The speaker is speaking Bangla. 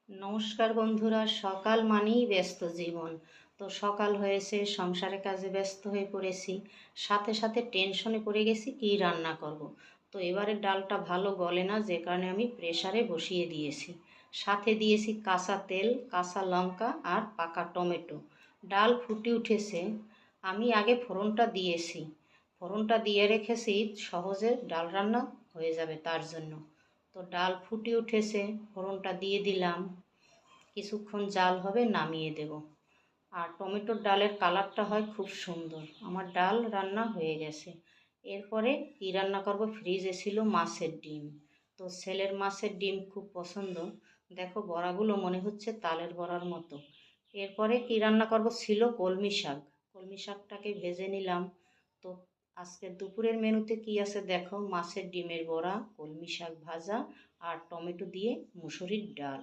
নমস্কার বন্ধুরা, সকাল মানেই ব্যস্ত জীবন। তো সকাল হয়েছে, সংসারের কাজে ব্যস্ত হয়ে পড়েছি, সাথে সাথে টেনশনে পড়ে গেছি কী রান্না করব। তো এবারে ডালটা ভালো গলে না, যে কারণে আমি প্রেসারে বসিয়ে দিয়েছি। সাথে দিয়েছি কাঁচা তেল, কাঁচা লঙ্কা আর পাকা টমেটো। ডাল ফুটে উঠেছে, আমি আগে ফোড়নটা দিয়েছি। ফোড়নটা দিয়ে রেখেছি, সহজে ডাল রান্না হয়ে যাবে তার জন্য। তো ডাল ফুটে উঠেছে, ফোড়নটা দিয়ে দিলাম, কিছুক্ষণ জাল হবে, নামিয়ে দেব। আর টমেটোর ডালের কালারটা হয় খুব সুন্দর। আমার ডাল রান্না হয়ে গেছে। এরপরে কী রান্না করব, ফ্রিজে ছিল মাছের ডিম। তো ছেলের মাছের ডিম খুব পছন্দ। দেখো বড়াগুলো মনে হচ্ছে তালের বড়ার মতো। এরপরে কী রান্না করব, ছিল কলমি শাক। কলমি শাকটাকে ভেজে নিলাম। তো আজকের দুপুরের মেনুতে কি আছে দেখো, মাছের ডিমের বড়া, কলমি শাক ভাজা আর টমেটো দিয়ে মুসুরির ডাল।